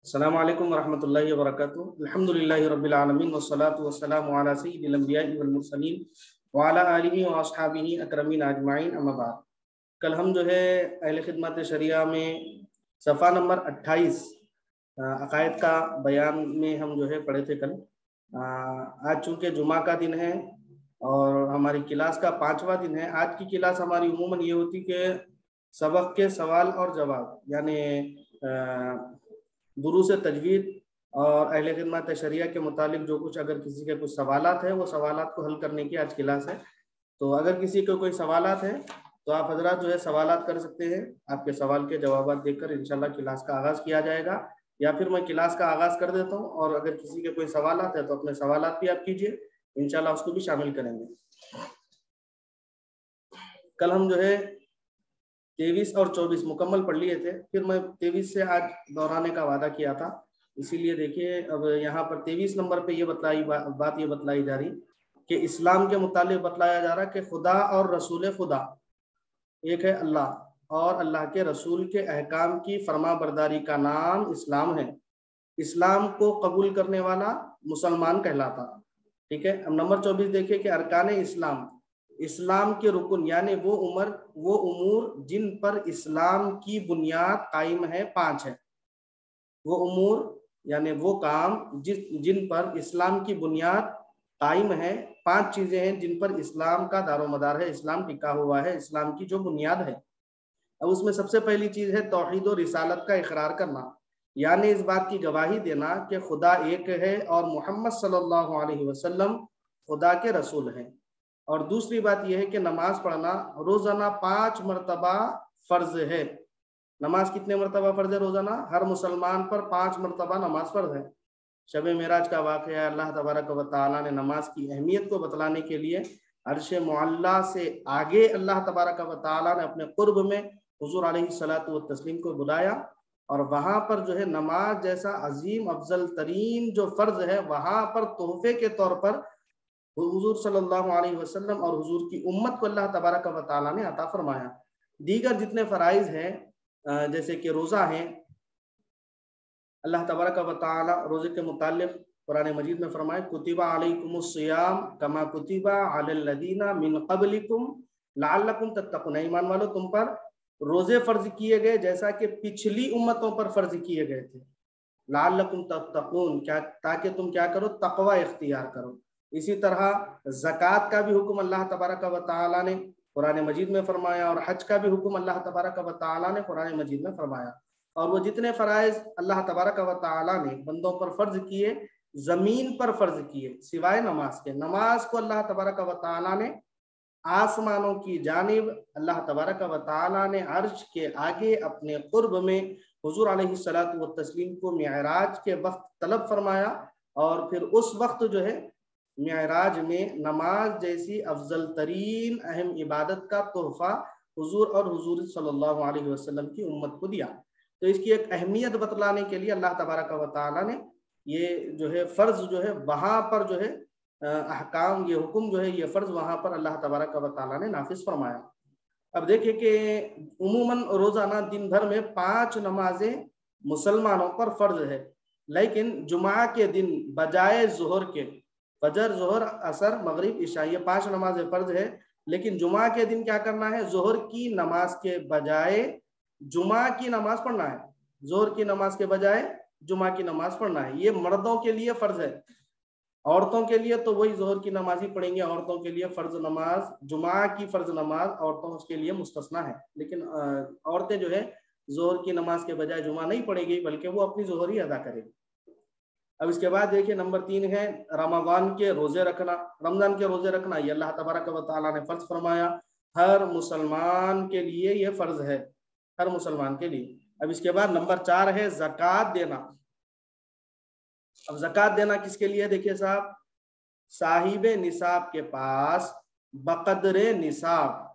अस्सलामु अलैकुम वरहमतुल्लाहि वबरकातुहू। अल्हम्दुलिल्लाहि रब्बिल आलमीन वस्सलातु वस्सलामु अला सय्यिदिल अंबिया'i वल मुरसलीन व अला आलिहि व अस्हाबिहि अकरमीन अजमाइन अम्मा बाद। कल हम जो है अहले खिदमत शरिया में सफ़ा नंबर 28 अकायद का बयान में हम जो है पढ़े थे कल। आज चूँकि जुमा का दिन है और हमारी क्लास का 5वां दिन है। आज की क्लास हमारी उमूमन ये होती कि सबक के सवाल और जवाब यानी दुरूस तजवीद और अहले खिदमत शरिया के मुतालिक जो कुछ अगर किसी के कुछ सवालात है वो सवालात को हल करने की आज क्लास है। तो अगर किसी को कोई सवालात है तो आप हजरात जो है सवालात कर सकते हैं। आपके सवाल के जवाब देकर इंशाल्लाह क्लास का आगाज़ किया जाएगा, या फिर मैं क्लास का आगाज़ कर देता हूँ और अगर किसी के कोई सवालात है तो अपने सवालात भी आप कीजिए, इंशाल्लाह उसको भी शामिल करेंगे। कल हम जो है 23 और 24 मुकम्मल पढ़ लिए थे, फिर मैं 23 से आज दोहराने का वादा किया था। इसीलिए देखिए अब यहाँ पर 23 नंबर पे ये बात ये बतलाई जा रही कि इस्लाम के मुतालिक बतलाया जा रहा कि खुदा और रसूल खुदा एक है अल्लाह और अल्लाह के रसूल के अहकाम की फरमा बरदारी का नाम इस्लाम है। इस्लाम को कबूल करने वाला मुसलमान कहलाता। ठीक है। अब नंबर 24 देखिए कि अरकान इस्लाम, इस्लाम के रुकन यानी वो उमूर जिन पर इस्लाम की बुनियाद कायम है 5 है। वो उमूर यानी वो काम जिन पर इस्लाम की बुनियाद कायम है, 5 चीजें हैं जिन पर इस्लाम का दारोमदार है, इस्लाम टिका हुआ है, इस्लाम की जो बुनियाद है। अब उसमें सबसे पहली चीज है तौहीद और रिसालत का इकरार करना, यानी इस बात की गवाही देना कि खुदा एक है और मोहम्मद सल्लल्लाहु अलैहि वसल्लम खुदा के रसूल हैं। और दूसरी बात यह है कि नमाज पढ़ना रोजाना 5 मरतबा फर्ज है। नमाज कितने मरतबा फर्ज है रोजाना? हर मुसलमान पर 5 मरतबा नमाज फर्ज है। शब मेराज का वाक़या अल्लाह तबारक व तआला ने नमाज की अहमियत को बतलाने के लिए अर्श मुअल्ला से आगे अल्लाह तबारक व तआला ने अपने कुर्ब में हुजूर अलैहिस्सलातु व तस्लीम को बुलाया और वहां पर जो है नमाज जैसा अजीम अफजल तरीन जो फर्ज है वहां पर तोहफे के तौर पर हुजूर सल्लल्लाहु अलैहि वसल्लम और हुजूर की उम्मत को अल्लाह तबारक व तआला ने अता फरमाया। दीगर जितने फराइज हैं जैसे कि रोज़ा है, अल्लाह तबारक व तआला रोज़े के मुतालिक कुरान मजीद में फरमाए कुतिबा अलैकुमुस सियाम कमा कुतिबा अलल लदीना मिन क़ब्लिकुम लअल्लकुम तत्तक़ून। ईमान वालों, तुम पर रोजे फर्ज किए गए जैसा कि पिछली उम्मतों पर फर्ज किए गए थे। लअल्लकुम तत्तक़ून, क्या ताकि तुम क्या करो? तकवा इख्तियार करो। इसी तरह ज़कात का भी हुक्म अल्लाह तबारक व तआला ने कुरान मजीद में फरमाया और हज का भी हुक्म अल्लाह तबारक व तआला ने कुरान मजीद में फरमाया। और वो जितने फराइज अल्लाह तबारक व तआला ने बंदों पर फर्ज किए, जमीन पर फर्ज किए सिवाय नमाज के। नमाज को अल्लाह तबारक व तआला ने आसमानों की जानिब अल्लाह तबारक व तआला ने अर्श के आगे अपने कुर्ब में हुजूर अलैहिस्सलातु व तस्लीम को मिअराज के वक्त तलब फरमाया और फिर उस वक्त जो है मिअराज में नमाज जैसी अफजल तरीन अहम इबादत का तोहफा हुजूर और हुजूर सल्लल्लाहु अलैहि वसल्लम की उम्मत को दिया। तो इसकी एक अहमियत बतलाने के लिए अल्लाह तबारक व तआला ने ये जो है फर्ज जो है वहां पर जो है अहकाम, ये हुक्म जो है ये फर्ज वहां पर अल्लाह तबारक व तआला ने नाफिज फरमाया। अब देखिए कि उमूमन रोजाना दिन भर में 5 नमाजें मुसलमानों पर फर्ज है, लेकिन जुमा के दिन बजाय जोहर के फजर जोहर असर मगरिब इशा ये 5 नमाजें फर्ज है, लेकिन जुमा के दिन क्या करना है? जोहर की नमाज के बजाय जुमा की नमाज पढ़ना है। जोहर की नमाज के बजाय जुमा की नमाज पढ़ना है। ये मर्दों के लिए फर्ज है, औरतों के लिए तो वही जोहर की नमाज ही पढ़ेंगे। औरतों के लिए फर्ज नमाज जुमा की फर्ज नमाज औरतों उसके लिए मुस्तस्ना है, लेकिन औरतें जो है जोहर की नमाज के बजाय जुमा नहीं पढ़ेगी बल्कि वो अपनी जोहर ही अदा करेगी। अब इसके बाद देखिए नंबर 3 है रमजान के रोजे रखना। रमजान के रोजे रखना ये अल्लाह तबारक व तआला ने फर्ज फरमाया, हर मुसलमान के लिए ये फर्ज है, हर मुसलमान के लिए। अब इसके बाद नंबर 4 है ज़कात देना। अब ज़कात देना किसके लिए? देखिए साहब, साहिब निसाब के पास बकदरे निसाब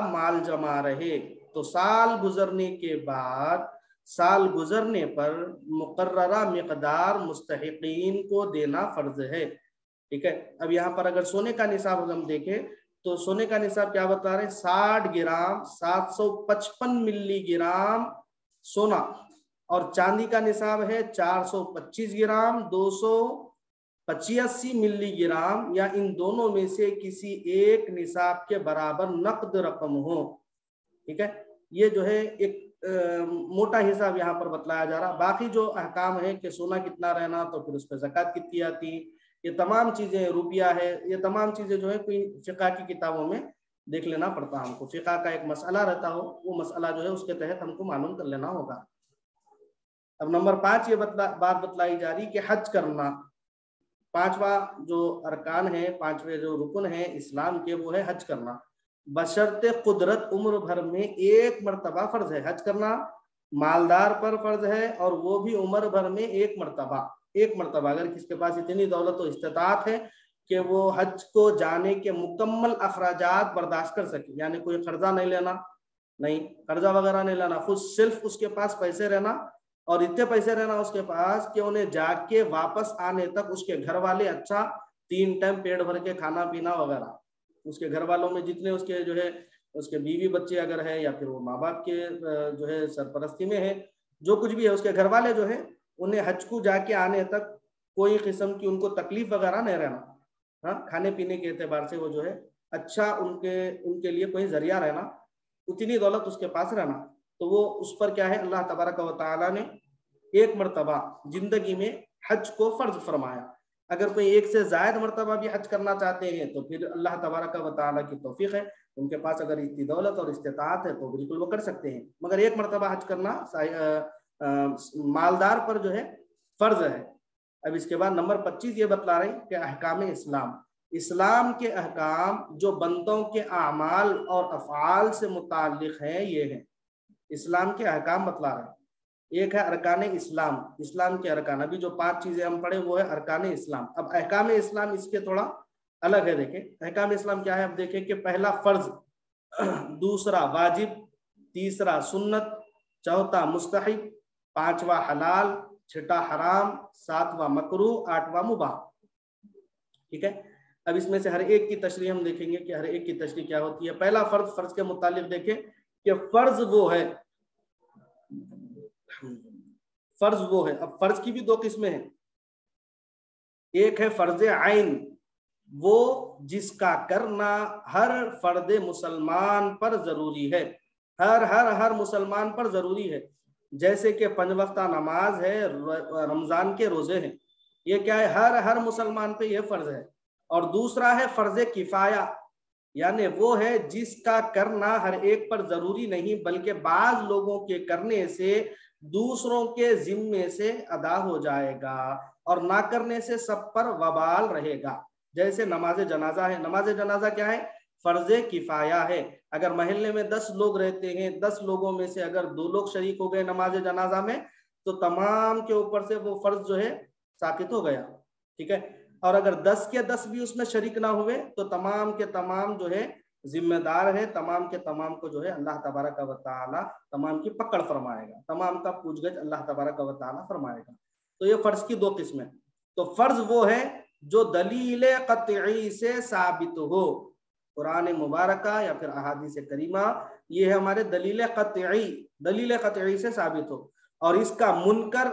माल जमा रहे तो साल गुजरने के बाद, साल गुजरने पर मुकर्ररा मिकदार मुस्तहिकीन को देना फर्ज है। ठीक है। अब यहाँ पर अगर सोने का निसाब हम देखें तो सोने का निसाब क्या बता रहे हैं? 60 ग्राम 755 मिलीग्राम सोना और चांदी का निसाब है 425 ग्राम, 285 मिलीग्राम, या इन दोनों में से किसी एक निसाब के बराबर नकद रकम हो। ठीक है, ये जो है एक मोटा हिसाब यहाँ पर बतलाया जा रहा। बाकी जो अहकाम है कि सोना कितना रहना, तो फिर उस पर ज़कात कितनी आती, ये तमाम चीजें, रुपया है, ये तमाम चीजें जो है कोई फिक़ा की किताबों में देख लेना पड़ता है हमको। फिक़ा का एक मसला रहता हो, वो मसला जो है उसके तहत हमको मालूम कर लेना होगा। अब नंबर 5 ये बात बतलाई जा रही कि हज करना, पांचवा जो अरकान है, पांचवे जो रुकन है इस्लाम के, वो है हज करना। बशर्ते कुदरत उम्र भर में एक मर्तबा फर्ज है हज करना, मालदार पर फर्ज है, और वो भी उम्र भर में एक मर्तबा। अगर किसके पास इतनी दौलत और इस्तिताअत है कि वो हज को जाने के मुकम्मल अखराजात बर्दाश्त कर सके, यानी कोई कर्जा नहीं लेना, कर्जा वगैरह नहीं लेना, खुद सिर्फ उसके पास पैसे रहना, और इतने पैसे रहना उसके पास कि उन्हें जाके वापस आने तक उसके घर वाले अच्छा 3 टाइम पेट भर के खाना पीना वगैरह, उसके घर वालों में जितने उसके जो है उसके बीवी बच्चे अगर है, या फिर वो माँ बाप के जो है सरपरस्ती में है, जो कुछ भी है, उसके घर वाले जो है उन्हें हज को जाके आने तक कोई किस्म की उनको तकलीफ वगैरह नहीं रहना। हाँ, खाने पीने के एतबार से वो जो है अच्छा उनके लिए कोई जरिया रहना, उतनी दौलत उसके पास रहना, तो वो उस पर क्या है, अल्लाह तबारक व तआला ने एक मर्तबा जिंदगी में हज को फर्ज फरमाया। अगर कोई एक से ज्यादा मर्तबा भी हज करना चाहते हैं तो फिर अल्लाह तबारक व तआला की तौफीक है, उनके पास अगर इतनी दौलत और इस्तिताअत है तो बिल्कुल वो कर सकते हैं। मगर एक मर्तबा हज करना मालदार पर जो है फर्ज है। अब इसके बाद नंबर 25 ये बतला रहे कि अहकाम इस्लाम के अहकाम जो बंदों के आमाल और अफ़आल से मुताल्लिक़ हैं, ये है इस्लाम के अहकाम बतला रहे हैं। एक है अरकान इस्लाम के अरकान, अभी जो 5 चीजें हम पढ़े वो है अरकान इस्लाम। अब अहकाम इस्लाम इसके थोड़ा अलग है। देखें अहकाम इस्लाम क्या है। अब देखें कि पहला फर्ज, दूसरा वाजिब, तीसरा सुन्नत, चौथा मुस्तहिब, पांचवा हलाल, छठा हराम, सातवां मकरूह, आठवां मुबाह। ठीक है, अब इसमें से हर एक की तशरीह हम देखेंगे कि हर एक की तशरीह क्या होती है। पहला फर्ज के मुतालिक देखें कि फर्ज वो है। अब फर्ज की भी 2 किस्में हैं। एक है फर्ज आइन, वो जिसका करना हर फर्द मुसलमान पर जरूरी है, हर मुसलमान पर जरूरी है। जैसे कि 5 वक्ता नमाज है, रमजान के रोजे हैं, ये क्या है, हर मुसलमान पे ये फर्ज है। और दूसरा है फर्ज किफाया, यानी वो है जिसका करना हर एक पर जरूरी नहीं, बल्कि बाज लोगों के करने से दूसरों के जिम्मे से अदा हो जाएगा, और ना करने से सब पर वबाल रहेगा। जैसे नमाज जनाजा है। नमाज जनाजा क्या है, फर्ज किफाया है। अगर महल्ले में 10 लोग रहते हैं, 10 लोगों में से अगर 2 लोग शरीक हो गए नमाज जनाजा में, तो तमाम के ऊपर से वो फर्ज जो है साकित हो गया। ठीक है, और अगर 10 के 10 भी उसमें शरीक ना हुए तो तमाम के तमाम जो है जिम्मेदार है, तमाम के तमाम को जो है अल्लाह तबारक व तआला तमाम की पकड़ फरमाएगा, तमाम का पूछगछ अल्लाह तबारक व तआला फरमाएगा। तो ये फर्ज की 2 किस्में। तो फर्ज वो है जो दलील क़त्ई से साबित हो, कुरान मुबारक या फिर अहादीस करीमा, ये है हमारे दलील क़त्ई से साबित हो, और इसका मुनकर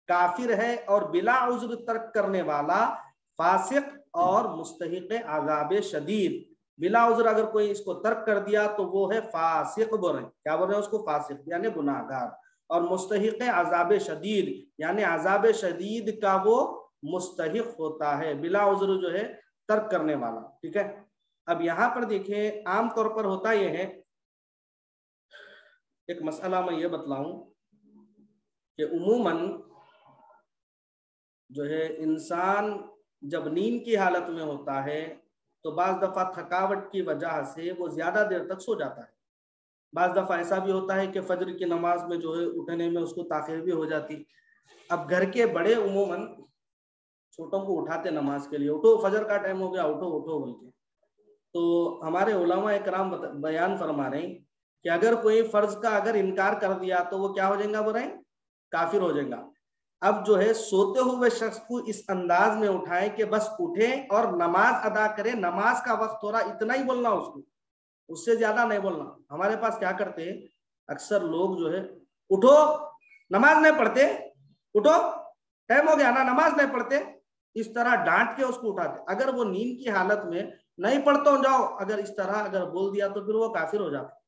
काफिर है और बिला उज़्र तर्क करने वाला फासिक और मुस्तहिक़ अज़ाब शदीद। बिला उज़्र अगर कोई इसको तर्क कर दिया तो वो है फासिक, बोल रहे हैं, क्या बोल रहे हैं उसको, फासिक यानी गुनाहगार, और मुस्तहिक़ अज़ाब शदीद यानी अज़ाब शदीद का वो मुस्तहिक़ होता है, बिला उज़्र जो है तर्क करने वाला। ठीक है, अब यहाँ पर देखें आमतौर पर होता यह है, एक मसला मैं ये बतलाऊं कि उमूमन जो है इंसान जब नींद की हालत में होता है तो बाज़ दफ़ा थकावट की वजह से वो ज़्यादा देर तक सो जाता है। बाज़ दफ़ा ऐसा भी होता है कि फजर की नमाज में जो है उठने में उसको ताख़ीर भी हो जाती। अब घर के बड़े उमूमन छोटों को उठाते नमाज के लिए, उठो फजर का टाइम हो गया, उठो उठो बोल के। तो हमारे उलमा इकराम बयान फरमा रहे हैं कि अगर कोई फ़र्ज का अगर इनकार कर दिया तो वो क्या हो जाएगा, बोल रहे हैं काफिर हो जाएगा। अब जो है सोते हुए शख्स को इस अंदाज में उठाए कि बस उठे और नमाज अदा करे, नमाज का वक्त थोड़ा इतना ही बोलना उसको, उससे ज्यादा नहीं बोलना। हमारे पास क्या करते हैं अक्सर लोग जो है, उठो नमाज नहीं पढ़ते, उठो टाइम हो गया ना, नमाज नहीं पढ़ते, इस तरह डांट के उसको उठाते। अगर वो नींद की हालत में नहीं पढ़ता हूं जाओ, अगर इस तरह अगर बोल दिया तो फिर वो काफिर हो जाता।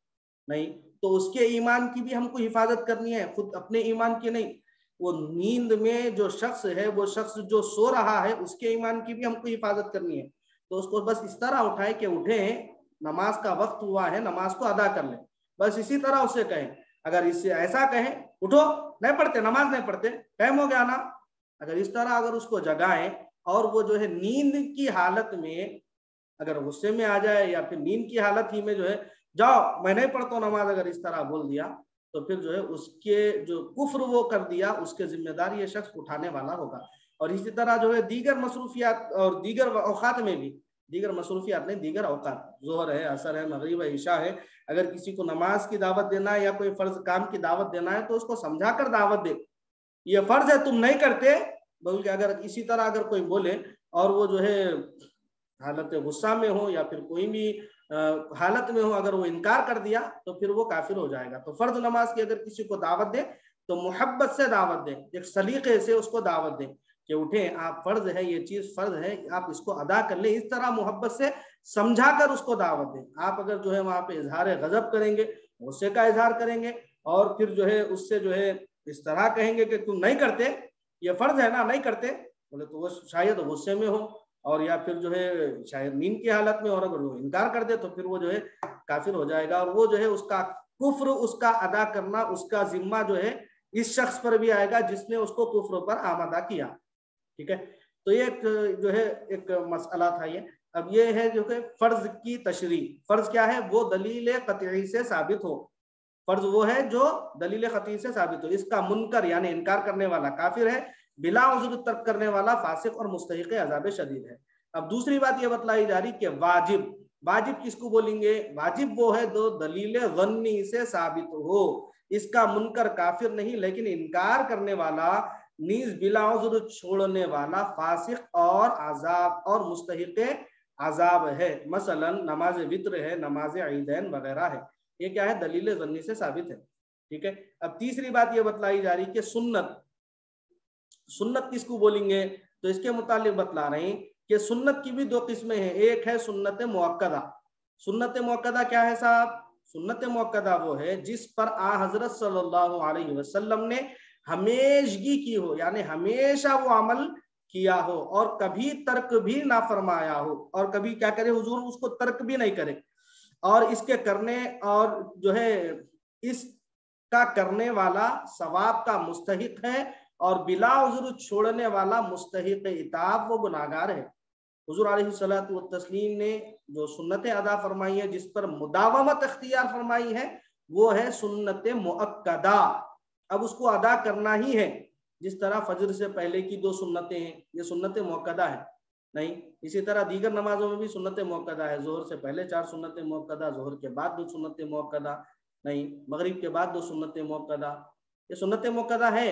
नहीं तो उसके ईमान की भी हमको हिफाजत करनी है, खुद अपने ईमान की नहीं। वो नींद में जो शख्स है, वो शख्स जो सो रहा है, उसके ईमान की भी हमको हिफाजत करनी है। तो उसको बस इस तरह उठाए कि उठे, नमाज का वक्त हुआ है, नमाज को अदा कर ले, बस इसी तरह उसे कहें। अगर इससे ऐसा कहें उठो नहीं पढ़ते, नमाज नहीं पढ़ते, टाइम हो गया ना, अगर इस तरह अगर उसको जगाएं और वो जो है नींद की हालत में अगर गुस्से में आ जाए या फिर नींद की हालत ही में जो है जाओ मैं नहीं पढ़ता हूं नमाज, अगर इस तरह बोल दिया तो फिर जो है उसके जो कुफ्र वो कर दिया, उसके जिम्मेदार ये शख्स उठाने वाला होगा। और इसी तरह जो है दीगर मसरूफियात और दीगर औकात में भी, दीगर मसरूफियात नहीं, दीगर औकात, जोहर है, असर है, मगरिब है, इशा है, अगर किसी को नमाज की दावत देना है या कोई फर्ज काम की दावत देना है तो उसको समझा कर दावत दे, ये फर्ज है तुम नहीं करते, बल्कि अगर इसी तरह अगर कोई बोले और वो जो है हालत गुस्सा में हो या फिर कोई भी हालत में हो, अगर वो इनकार कर दिया तो फिर वो काफिर हो जाएगा। तो फर्ज नमाज की अगर किसी को दावत दे तो मोहब्बत से दावत दे, एक सलीके से उसको दावत दे कि उठे, आप फर्ज है, ये चीज फर्ज है, आप इसको अदा कर ले, इस तरह मोहब्बत से समझाकर उसको दावत दे। आप अगर जो है वहां पे इजहार गजब करेंगे, गुस्से का इजहार करेंगे और फिर जो है उससे जो है इस तरह कहेंगे कि तुम नहीं करते, ये फर्ज है ना, नहीं करते, बोले तो वो शायद गुस्से में हो और या फिर जो है शायद नींद की हालत में, और अगर वो इनकार कर दे तो फिर वो जो है काफिर हो जाएगा। और वो जो है उसका कुफ्र, उसका अदा करना, उसका जिम्मा जो है इस शख्स पर भी आएगा जिसने उसको कुफ्र पर आमादा किया। ठीक है, तो ये जो है एक मसला था ये। अब ये है जो कि फर्ज की तशरी, फर्ज क्या है, वो दलील कतई से साबित हो, फर्ज वो है जो दलील कतई से साबित हो, इसका मुनकर यानी इनकार करने वाला काफिर है, बिला उज़्र तर्क करने वाला फासिक और मुस्तहिक अज़ाब शदीद है। अब दूसरी बात ये बतलाई जा रही कि वाजिब, वाजिब किसको बोलेंगे, वाजिब वो है जो दलील ज़न्नी से साबित हो, इसका मुनकर काफिर नहीं लेकिन इनकार करने वाला नीज बिला उज़्र छोड़ने वाला फासिक और अज़ाब और मुस्तहिक अज़ाब है। मसलन नमाज वित्र है, नमाज ईदैन वगैरह है, ये क्या है, दलील ज़न्नी से साबित है। ठीक है, अब तीसरी बात ये बतलाई जा रही कि सुन्नत, सुन्नत किसको बोलेंगे, तो इसके मुतालिक बतला रहे हैं कि सुन्नत की भी दो किस्में हैं। एक है सुन्नत मुअक्कदा। सुन्नत मुअक्कदा क्या है साहब, सुन्नत मुअक्कदा वो है जिस पर आ हजरत सल्लल्लाहु अलैहि वसल्लम ने हमेशगी की हो, यानी हमेशा वो अमल किया हो और कभी तर्क भी ना फरमाया हो, और कभी क्या करे हुजूर उसको तर्क भी नहीं करे, और इसके करने और जो है इसका करने वाला सवाब का मुस्तहिक है और बिला उज़्र छोड़ने वाला मुस्तहिक इताब, वो गुनाहगार है। हुजूर अलैहिस्सलातु वत्तस्लीम ने जो सुन्नतें अदा फरमाई है, जिस पर मुदावमत इख्तियार फरमाई है, वो है सुन्नत मुअक्कदा। अब उसको अदा करना ही है, जिस तरह फजर से पहले की दो सुन्नतें हैं, ये सुन्नत मुअक्कदा है नहीं। इसी तरह दीगर नमाजों में भी सुन्नत मुअक्कदा है, जोहर से पहले 4 सुन्नत मुअक्कदा, जोहर के बाद 2 सुन्नत मुअक्कदा नहीं, मगरिब के बाद 2 सुन्नत मुअक्कदा, ये सुन्नत मुअक्कदा है।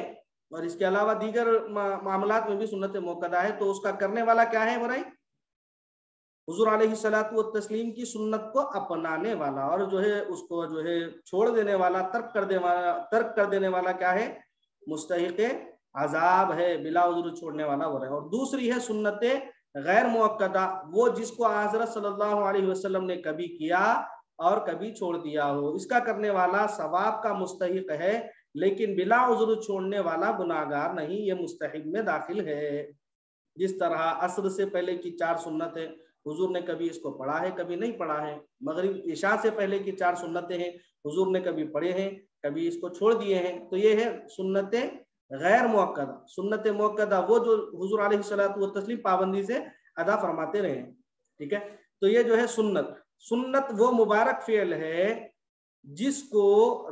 और इसके अलावा दीगर मामलात में भी सुन्नत मुअक्कदा है। तो उसका करने वाला क्या है भाई, हुजूर अलैहिस्सलातु वत्तस्लीम की सुन्नत को अपनाने वाला, और जो है उसको जो है छोड़ देने वाला, तर्क कर देने वाला क्या है, मुस्तहिक अजाब है, बिला उज़्र छोड़ने वाला वो है। और दूसरी है सुन्नत गैर मुअक्कदा, वो जिसको हज़रत सल्लल्लाहु अलैहि वसल्लम ने कभी किया और कभी छोड़ दिया हो, इसका करने वाला सवाब का मुस्तहिक है लेकिन बिला उज़्र छोड़ने वाला गुनाहगार नहीं, ये मुस्तहिब में दाखिल है। जिस तरह असर से पहले की 4 सुन्नत है, हुजूर ने कभी इसको पढ़ा है कभी नहीं पढ़ा है। मगरिब इशा से पहले की 4 सुन्नतें हैं, हुजूर ने कभी पढ़े हैं कभी इसको छोड़ दिए हैं, तो ये है सुन्नत गैर मुअक्कदा। सुन्नत मुअक्कदा वो जो हुजूर अलैहिस्सलातु वत्तस्लीम पाबंदी से अदा फरमाते रहे। ठीक है, तो ये जो है सुन्नत, सुन्नत वो मुबारक फेल है जिसको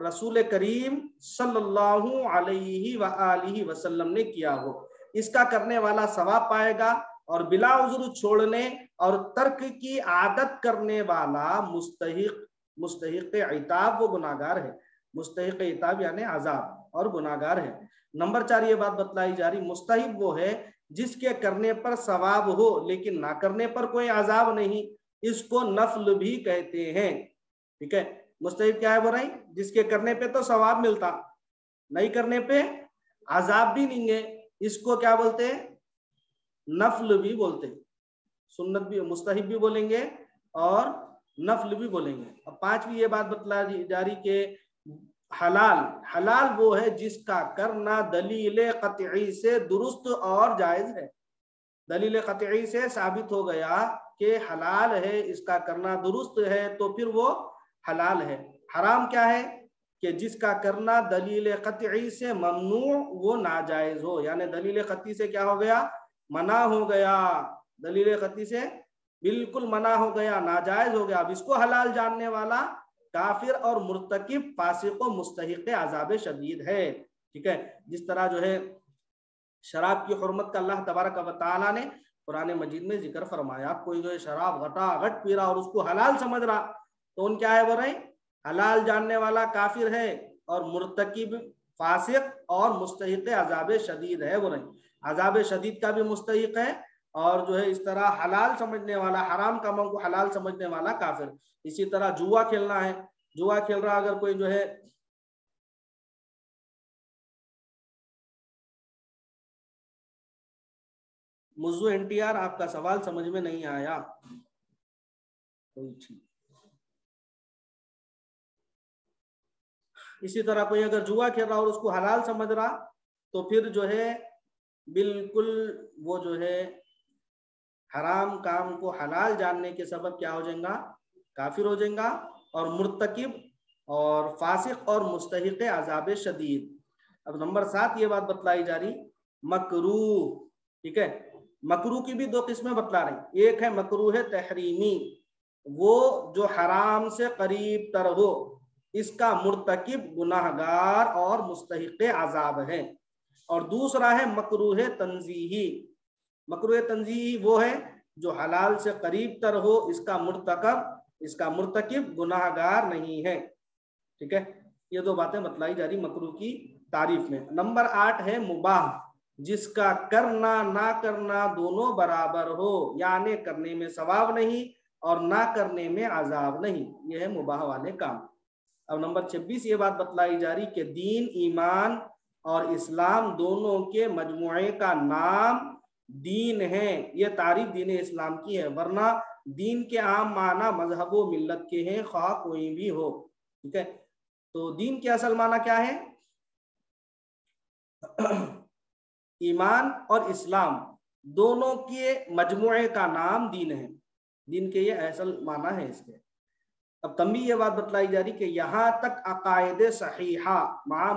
रसूल करीम सल्लल्लाहु अलैहि वालिहि वसल्लम ने किया हो, इसका करने वाला सवाब पाएगा, और बिला उज़्र छोड़ने और तर्क की आदत करने वाला मुस्तहिक इताब, वो गुनाहगार है। मुस्तहिक इताब यानी अजाब और गुनाहगार है। नंबर 4 ये बात बतलाई जा रही, मुस्तहिब वो है जिसके करने पर सवाब हो लेकिन ना करने पर कोई अजाब नहीं, इसको नफल भी कहते हैं। ठीक है, मुस्तहिब क्या है बुराई, जिसके करने पे तो सवाब मिलता नहीं करने पे अजाब भी नहीं है। इसको क्या बोलते हैं? नफल भी बोलते हैं। सुन्नत भी, मुस्तहिब भी बोलेंगे और नफल भी बोलेंगे। अब पांचवी ये बात बतला जा रही कि हलाल, हलाल वो है जिसका करना दलील कतई से दुरुस्त और जायज है। दलील कतई से साबित हो गया कि हलाल है, इसका करना दुरुस्त है, तो फिर वो हलाल है। हराम क्या है? कि जिसका करना दलील कतई से ममनू, वो नाजायज हो। यानी दलील कतई से क्या हो गया? मना हो गया। दलील कतई से बिल्कुल मना हो गया, नाजायज हो गया। अब इसको हलाल जानने वाला काफिर और मुर्तकिब फासिक व मुस्तहिक अजाब शदीद है। ठीक है, जिस तरह जो है शराब की हुर्मत का अल्लाह तबारक व तआला ने कुरान मजीद में जिक्र फरमाया। कोई जो है शराब घटा-घट पी रहा और उसको हलाल समझ रहा, तो उन क्या है? बोल रहे हलाल जानने वाला काफिर है और मुर्तकिब फासिक और मुस्तहिक अजाब शदीद है। बोल रहे अजाब शदीद का भी मुस्तहिक है, और जो है इस तरह हलाल समझने वाला, हराम कामों को हलाल समझने वाला काफिर। इसी तरह जुआ खेलना है, जुआ खेल रहा अगर कोई जो है मुझे एनटीआर आपका सवाल समझ में नहीं आया। इसी तरह कोई अगर जुआ खेल रहा और उसको हलाल समझ रहा, तो फिर जो है बिल्कुल वो जो है हराम काम को हलाल जानने के सबब क्या हो जाएगा? काफिर हो जाएगा और मुर्तकिब और फासिक और मुस्तहिक अजाब शदीद। अब नंबर 7 ये बात बतलाई जा रही, मकरूह। ठीक है, मकरूह की भी दो किस्में बतला रही। एक है मकरूह तहरीमी, वो जो हराम से करीब तर हो, इसका मुर्तकिब गुनाहगार और मुस्तहिक अजाब है। और दूसरा है मकरूह तंजीही। मकरूह तंजीही वो है जो हलाल से करीब तर हो, इसका मुर्तकिब गुनाहगार नहीं है। ठीक है, ये दो बातें बतलाई जा रही मकरूह की तारीफ में। नंबर 8 है मुबाह, जिसका करना ना करना दोनों बराबर हो, यानी करने में सवाब नहीं और ना करने में अजाब नहीं। ये है मुबाह वाले काम। अब नंबर 26 ये बात बतलाई जा रही कि दीन, ईमान और इस्लाम दोनों के मजमुए का नाम दीन है। ये तारीफ दीन इस्लाम की है, वरना दीन के आम माना मजहब व मिल्लत के हैं, ख्वाह कोई भी हो। ठीक है, तो दीन के असल माना क्या है? ईमान और इस्लाम दोनों के मजमुए का नाम दीन है। दीन के ये असल माना है इसके। अब तंबीह ये बात बतलाई जा रही कि यहाँ तक अकायद सहीहा मा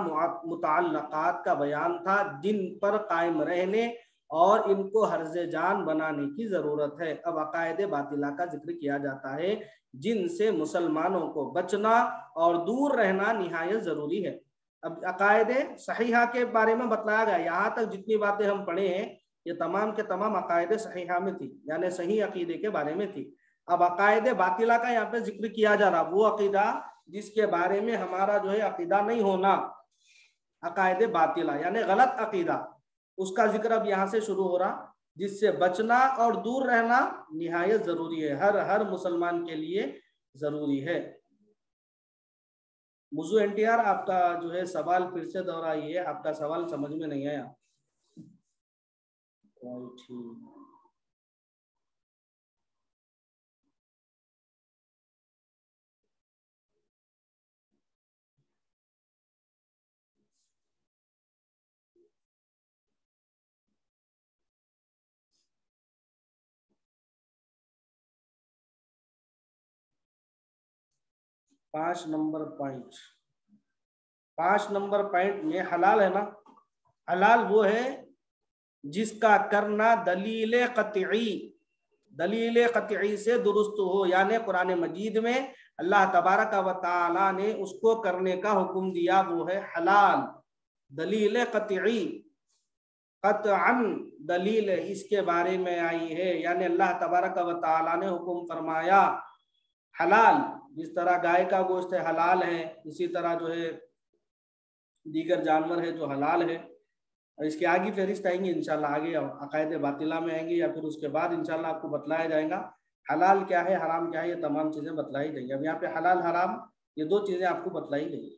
मुतअल्लिक़ात का बयान था, जिन पर कायम रहने और इनको हर्ज जान बनाने की जरूरत है। अब अकायद बातिला का जिक्र किया जाता है, जिनसे मुसलमानों को बचना और दूर रहना निहायत जरूरी है। अब अकायद सहीहा के बारे में बतलाया गया। यहाँ तक जितनी बातें हम पढ़े हैं, ये तमाम के तमाम अकायद सहीहा में थी, यानी सही अकीदे के बारे में थी। अब अकायद बातिला का यहाँ पे जिक्र किया जा रहा, वो अकीदा जिसके बारे में हमारा जो है अकीदा नहीं होना, अकायद बातिला यानी गलत अकीदा, उसका जिक्र अब यहाँ से शुरू हो रहा, जिससे बचना और दूर रहना निहायत जरूरी है, हर मुसलमान के लिए जरूरी है। मुझे एनटीआर आपका जो है सवाल फिर से दोहराइए, आपका सवाल समझ में नहीं आया। ठीक, 5 नंबर पॉइंट, 5 नंबर पॉइंट में हलाल है ना। हलाल वो है जिसका करना दलील कतई से दुरुस्त हो, यानी कुरान मजीद में अल्लाह तबारक व तआला ने उसको करने का हुक्म दिया, वो है हलाल। दलील कतई, कतअन दलील इसके बारे में आई है, यानी अल्लाह तबारक व तआला ने हुक्म फरमाया हलाल। जिस तरह गाय का गोश्त है हलाल है, इसी तरह जो है दीगर जानवर है जो हलाल है। और इसके आगे फहरिस्त आएंगे इंशाल्लाह, आगे अकायद बातिला में आएंगे, या फिर उसके बाद इंशाल्लाह आपको बतलाया जाएगा हलाल क्या है, हराम क्या है, ये तमाम चीजें बतलाई जाएंगी। अब यहाँ पे हलाल हराम ये दो चीजें आपको बतलाई गई।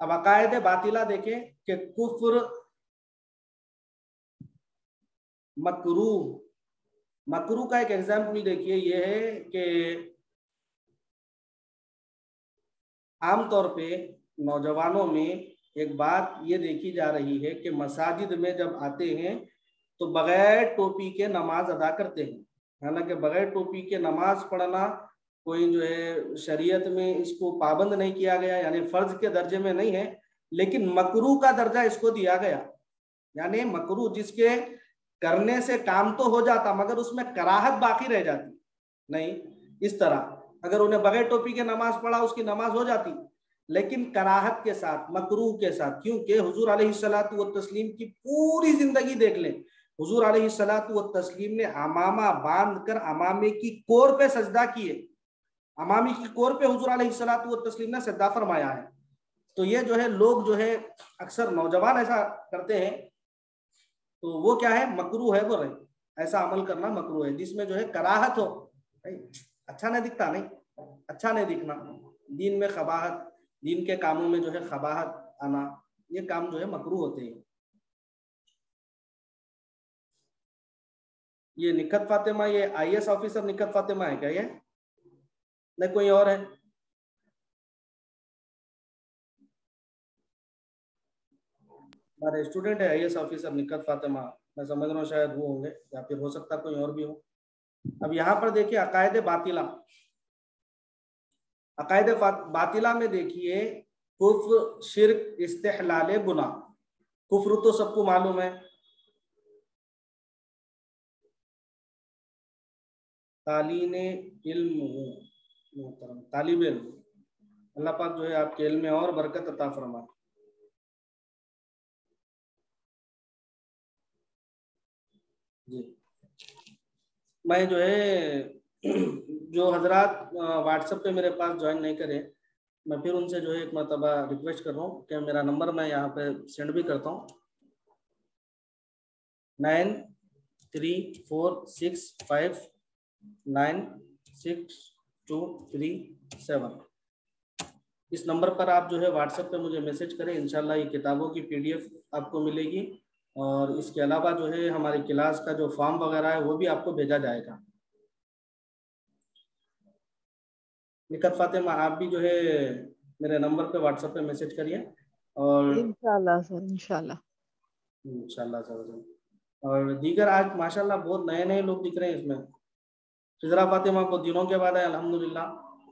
अब अकायद बातिला देखें कि कुफ्र, मकरूह, मकरूह का एक एग्जाम्पल देखिए, ये है कि आमतौर पे नौजवानों में एक बात ये देखी जा रही है कि मसाजिद में जब आते हैं तो बगैर टोपी के नमाज अदा करते हैं। हालांकि बगैर टोपी के नमाज पढ़ना कोई जो है शरीयत में इसको पाबंद नहीं किया गया, यानी फर्ज के दर्जे में नहीं है, लेकिन मकरूह का दर्जा इसको दिया गया। यानी मकरूह जिसके करने से काम तो हो जाता मगर उसमें कराहत बाकी रह जाती नहीं। इस तरह अगर उन्हें बगैर टोपी के नमाज पढ़ा उसकी नमाज हो जाती, लेकिन कराहत के साथ, मकरूह के साथ, क्योंकि हुजूर अलैहिस्सलातु व तस्लीम की पूरी जिंदगी देख लें, हुजूर अलैहिस्सलातु व तस्लीम ने अमामा बांध कर अमामे की कोर पे सजदा किए, अमामी की कोर पे हुजूर अलैहिस्सलातु व तस्लीम ने सजदा फरमाया है। तो ये जो है लोग जो है अक्सर नौजवान ऐसा करते हैं, तो वो क्या है, मकरूह है, वो रहे ऐसा अमल करना मकरूह है जिसमें जो है कराहत हो, अच्छा नहीं दिखता, नहीं अच्छा नहीं दिखना, दीन में खबाहत, दीन के कामों में जो है खबाहत आना, ये काम जो है मकरूह होते हैं। ये निखत फातिमा, ये आईएएस ऑफिसर निखत फातिमा है क्या ये, नहीं कोई और है? हमारे स्टूडेंट है आईएएस ऑफिसर निखत फातिमा, मैं समझ रहा हूँ शायद वो होंगे या फिर हो सकता कोई और भी हो। अब यहाँ पर देखिए अकायद बातिला, अकायद बातिला में देखिए कुफ्र, शिर्क, इस्तेहलाल गुनाह। कुफ्र तो सबको मालूम है, तालीने इल्म, तालिब इल्म, अल्लाह पाक जो है आपके इल्म में और बरकत अता फरमाए। जी, मैं जो है जो हजरात व्हाट्सएप पे मेरे पास ज्वाइन नहीं करे, मैं फिर उनसे जो है एक मरतबा रिक्वेस्ट कर रहा हूँ कि मेरा नंबर मैं यहाँ पे सेंड भी करता हूँ, 9346596237। इस नंबर पर आप जो है व्हाट्सएप पे मुझे मैसेज करें, इंशाल्लाह ये किताबों की PDF आपको मिलेगी, और इसके अलावा जो है हमारी क्लास का जो फॉर्म वगैरह है वो भी आपको भेजा जाएगा। निखत फातिमा आप भी जो है मेरे नंबर पे व्हाट्सएप पे मैसेज करिए, और इंशाल्लाह सर, इंशाल्लाह सर। और दीगर आज माशाल्लाह बहुत नए नए लोग दिख रहे हैं इसमें। फिजरा फातिमा को दिनों के बाद है अल्हम्दुलिल्लाह,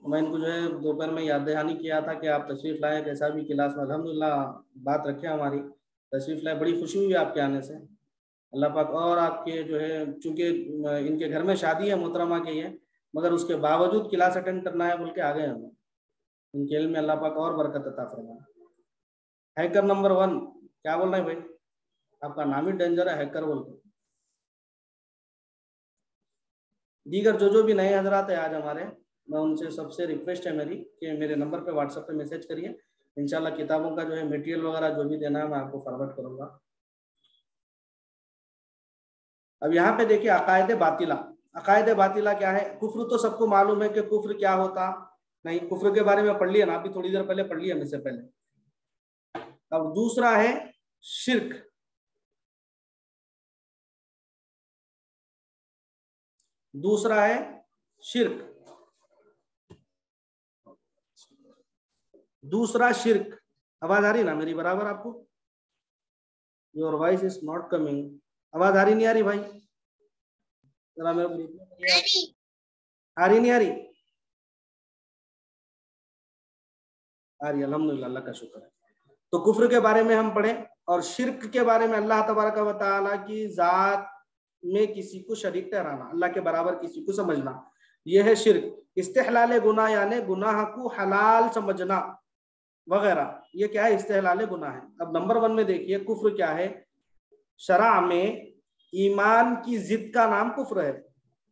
मैं इनको जो है दोपहर में याद दहानी किया था कि आप तशरीफ लाए कैसा भी क्लास में, अल्हम्दुलिल्लाह बात रखे हमारी, तशरीफ लाए, बड़ी खुशी हुई आपके आने से। अल्लाह पाक और आपके जो है, चूंकि इनके घर में शादी है मोहतरमा के ये, मगर उसके बावजूद क्लास अटेंड करना है बोल के आ गए हम, इनके इल्म में अल्लाह पाक और बरकत अता फरमाए। हैकर नंबर 1 क्या बोल रहे हैं भाई, आपका नाम ही डेंजर है हैकर बोल के। दीगर जो भी नए हजरात है आज हमारे, मैं उनसे सबसे रिक्वेस्ट है मेरी कि मेरे नंबर पे व्हाट्सएप पे मैसेज करिए, इंशाल्लाह किताबों का जो है मटेरियल वगैरह जो भी देना है मैं आपको फॉरवर्ड करूंगा। अब यहाँ पे देखिए अकायद बातिला, अकायद बातिला क्या है? कुफ्र तो सबको मालूम है कि कुफ्र क्या होता, नहीं कुफ्र के बारे में पढ़ लिया ना, अभी थोड़ी देर पहले पढ़ लिया मुझसे पहले। अब दूसरा है शिर्क, दूसरा है शिर्क, दूसरा शिर्क। आवाज आ रही ना मेरी बराबर आपको? Your voice is not coming, आवाज आ रही नहीं आ रही भाई? जरा मेरे को आ रही नहीं आ रही? आ रही, अल्हम्दुलिल्लाह, अल्लाह का शुक्र है। तो कुफ्र के बारे में हम पढ़े, और शिर्क के बारे में अल्लाह तबारक व तआला की जात में किसी को शरीक ठहराना, अल्लाह के बराबर किसी को समझना, यह है शिर्क। इस्तेहलाल गुनाह यानी गुनाह को हलाल समझना वगैरह, ये क्या है? इस्तेहलाल गुनाह है। अब नंबर 1 में देखिए कुफ्र क्या है। शरा में ईमान की जिद का नाम कुफ्र है।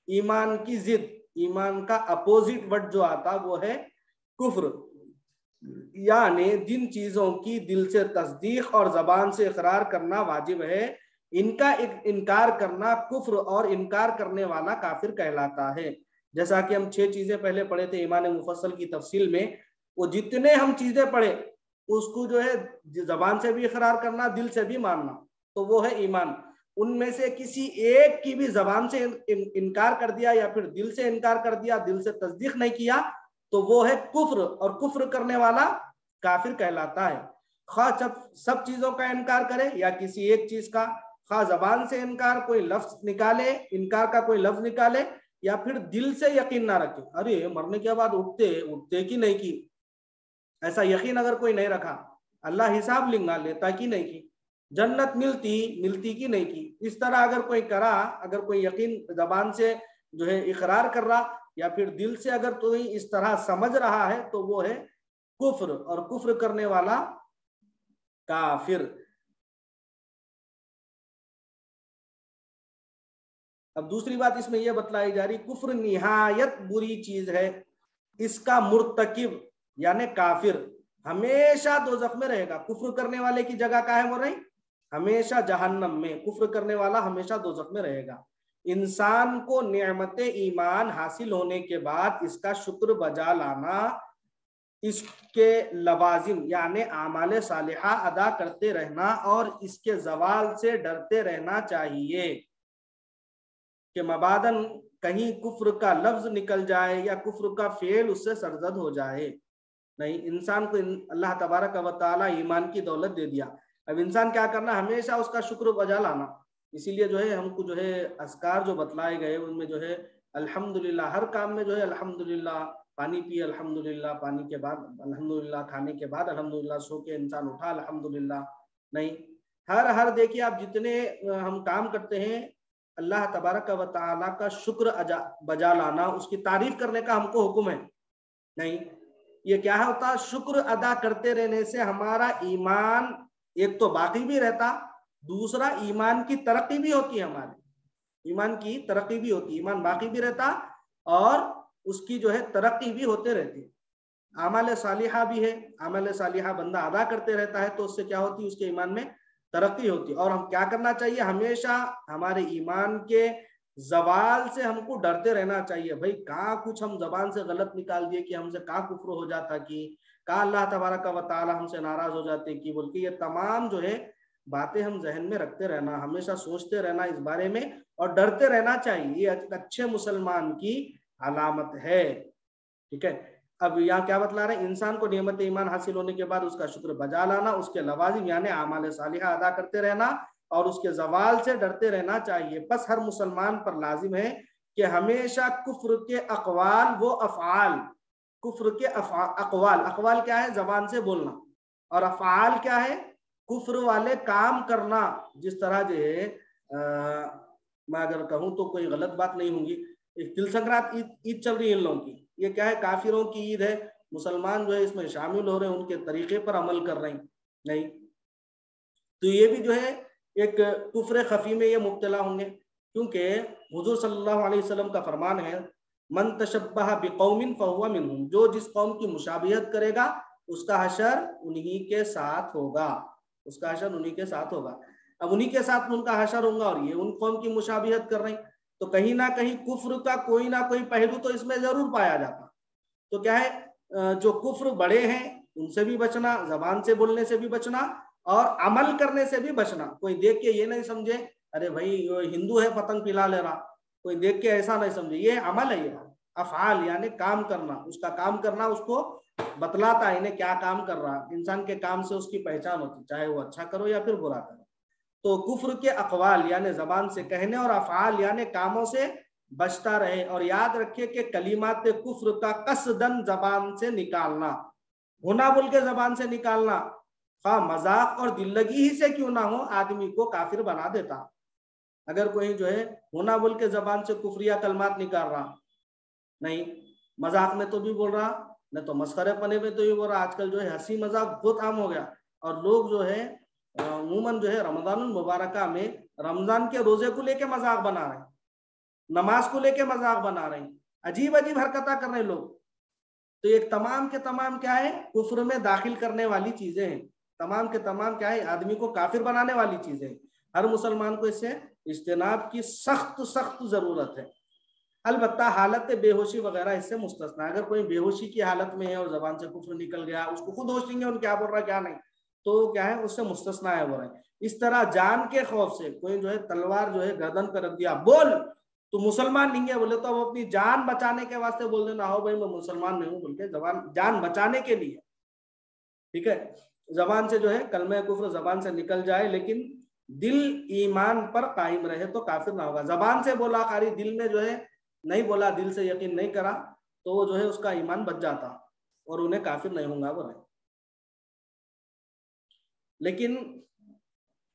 ईमान की जिद, ईमान का अपोजिट वर्ड जो आता वो है कुफ्र, यानी जिन चीजों की दिल से तस्दीक और जबान से इकरार करना वाजिब है, इनका इनकार करना कुफ्र और इनकार करने वाला काफिर कहलाता है। जैसा कि हम 6 चीजें पहले पढ़े थे ईमान मुफस्सल की तफसील में, वो जितने हम चीजें पढ़े उसको जो है जबान से भी इकरार करना, दिल से भी मानना, तो वो है ईमान। उनमें से किसी एक की भी जबान से इनकार कर दिया या फिर दिल से इनकार कर दिया, दिल से तस्दीक नहीं किया, तो वो है कुफ्र, और कुफ्र करने वाला काफिर कहलाता है। खा सब चीजों का इनकार करे या किसी एक चीज का, खा जबान से इनकार, कोई लफ्ज निकाले, इनकार का कोई लफ्ज निकाले, या फिर दिल से यकीन ना रखे, अरे मरने के बाद उठते कि नहीं की, ऐसा यकीन अगर कोई नहीं रखा, अल्लाह हिसाब लेगा, लेता कि नहीं की, जन्नत मिलती कि नहीं की, इस तरह अगर कोई करा, अगर कोई यकीन जबान से जो है इकरार कर रहा या फिर दिल से अगर कोई इस तरह समझ रहा है, तो वो है कुफ्र, और कुफ्र करने वाला काफिर। अब दूसरी बात इसमें यह बतलाई जा रही, कुफ्र निहायत बुरी चीज है, इसका मुर्तकिब यानी काफिर हमेशा दोज़ख में रहेगा। कुफ्र करने वाले की जगह क्या है, वो रही हमेशा जहन्नम में, कुफ्र करने वाला हमेशा दोज़ख में रहेगा। इंसान को नेमत ईमान हासिल होने के बाद इसका शुक्र बजा लाना, इसके लवाजिम यानी आमाले सालिहा अदा करते रहना, और इसके जवाल से डरते रहना चाहिए कि मबादन कहीं कुफ्र का लफ्ज निकल जाए या कुफ्र का फेल उससे सरजद हो जाए। नहीं, इंसान को अल्लाह तबारक व तआला ईमान की दौलत दे दिया, अब इंसान क्या करना, हमेशा उसका शुक्र बजा लाना। इसीलिए जो है हमको जो है अस्कार जो बतलाए गए उनमें जो है अल्हम्दुलिल्लाह, हर काम में जो है अल्हम्दुलिल्लाह, पानी पिए अल्हम्दुलिल्लाह, पानी के बाद अल्हम्दुलिल्लाह, खाने के बाद अल्हम्दुलिल्लाह, सो के इंसान उठा अल्हम्दुलिल्लाह। नहीं, हर देखिए आप जितने हम काम करते हैं, अल्लाह तबारक व तआला का शुक्र बजा लाना, उसकी तारीफ करने का हमको हुक्म है। नहीं, ये क्या होता, शुक्र अदा करते रहने से हमारा ईमान एक तो बाकी भी रहता, दूसरा ईमान की तरक्की भी होती है, हमारे ईमान की तरक्की भी होती, ईमान बाकी भी रहता और उसकी जो है तरक्की भी होते रहती। आमाल सालिहा भी है, आमाल सालिहा बंदा अदा करते रहता है तो उससे क्या होती है, उसके ईमान में तरक्की होती। और हम क्या करना चाहिए, हमेशा हमारे ईमान के जवाल से हमको डरते रहना चाहिए। भाई कहाँ कुछ हम जबान से गलत निकाल दिए कि हमसे कहाँ कुफ्र हो जाता, कि कहाँ अल्लाह तबारक व तआला हमसे नाराज हो जाते कि बोल के, ये तमाम जो है बातें हम जहन में रखते रहना, हमेशा सोचते रहना इस बारे में और डरते रहना चाहिए, ये अच्छे मुसलमान की अलामत है। ठीक है, अब यहाँ क्या बतला रहे हैं, इंसान को नियमत ईमान हासिल होने के बाद उसका शुक्र बजा लाना, उसके लवाजिम यानी आमाल सालिहा अदा करते रहना और उसके जवाल से डरते रहना चाहिए। बस हर मुसलमान पर लाजिम है कि हमेशा कुफ्र के अकवाल व अफ़आल, कुफ्र के अकवाल, अकवाल क्या है, जबान से बोलना, और अफ़आल क्या है, कुफ्र वाले काम करना। जिस तरह जो है मैं अगर कहूँ तो कोई गलत बात नहीं होगी, तिल संक्रांत ईद चल रही है इन लोगों की, ये क्या है, काफिरों की ईद है, मुसलमान जो है इसमें शामिल हो रहे हैं, उनके तरीके पर अमल कर रहे हैं। नहीं, तो ये भी जो है एक कुफ्र खफी में ये मुब्तला होंगे, क्योंकि हुजूर सल्लल्लाहु अलैहि वसल्लम का फरमान है, मन तशब्बह बिकौमिन फहुवा मिनहुम, जो जिस कौम की मुशाबिहत करेगा उसका हशर उन्हीं के साथ होगा, उसका हशर उन्हीं के साथ होगा। अब उन्हीं के साथ उनका हशर होगा और ये उन कौम की मुशाबिहत कर रहे हैं, तो कहीं ना कहीं कुफ्र का कोई ना कोई पहलू तो इसमें जरूर पाया जाता। तो क्या है, जो कुफ्र बड़े हैं उनसे भी बचना, जबान से बोलने से भी बचना और अमल करने से भी बचना। कोई देख के ये नहीं समझे अरे भाई हिंदू है पतंग पिला ले रहा, कोई देख के ऐसा नहीं समझे, ये अमल है, ये अफआल यानी काम करना, उसका काम करना उसको बतलाता है इन्हें क्या काम कर रहा है। इंसान के काम से उसकी पहचान होती, चाहे वो अच्छा करो या फिर बुरा करो। तो कुफ्र के अकवाल यानी जबान से कहने और अफआल यानी कामों से बचता रहे। और याद रखिए कि कलीमात कुफ्र का कसदन जबान से निकालना, होना बोल के जबान से निकालना, हाँ मजाक और दिल लगी ही से क्यों ना हो, आदमी को काफिर बना देता। अगर कोई जो है होना बोल के जबान से कुफरिया कलमात निकाल रहा, नहीं मजाक में तो भी बोल रहा, न तो मस्खरे पने में तो भी बोल रहा। आजकल जो है हंसी मजाक बहुत आम हो गया और लोग जो है अमूमन जो है रमजान मुबारक में रमजान के रोजे को लेके मजाक बना रहे हैं, नमाज को लेके मजाक बना रहे हैं, अजीब अजीब हरकतें कर रहे हैं लोग। तो एक तमाम के तमाम क्या है, कुफ्र में दाखिल करने वाली चीजें हैं, तमाम के तमाम क्या है, आदमी को काफिर बनाने वाली चीजें हैं। हर मुसलमान को इससे इज्तिनाब की सख्त सख्त जरूरत है। अलबत्ता हालत बेहोशी वगैरह इससे मुस्तस्ना है। अगर कोई बेहोशी की हालत में है और जबान से कुफ्र निकल गया, उसको खुद होश नहीं है उन क्या बोल रहा है क्या नहीं, तो क्या है उससे मुस्तस्ना है वो है। इस तरह जान के खौफ से कोई जो है तलवार जो है गर्दन पर रख दिया, बोल तो मुसलमान नहीं है बोले तो अब अपनी जान बचाने के वास्ते बोल देना, हो भाई मैं मुसलमान नहीं हूं बोल के, जबान जान बचाने के लिए, ठीक है। जबान से जो है कलमा कुफ्र जबान से निकल जाए लेकिन दिल ईमान पर कायम रहे तो काफिर ना होगा। जबान से बोला कारी दिल में जो है नहीं बोला, दिल से यकीन नहीं करा, तो वो जो है उसका ईमान बच जाता और उन्हें काफिर नहीं होगा वो नहीं। लेकिन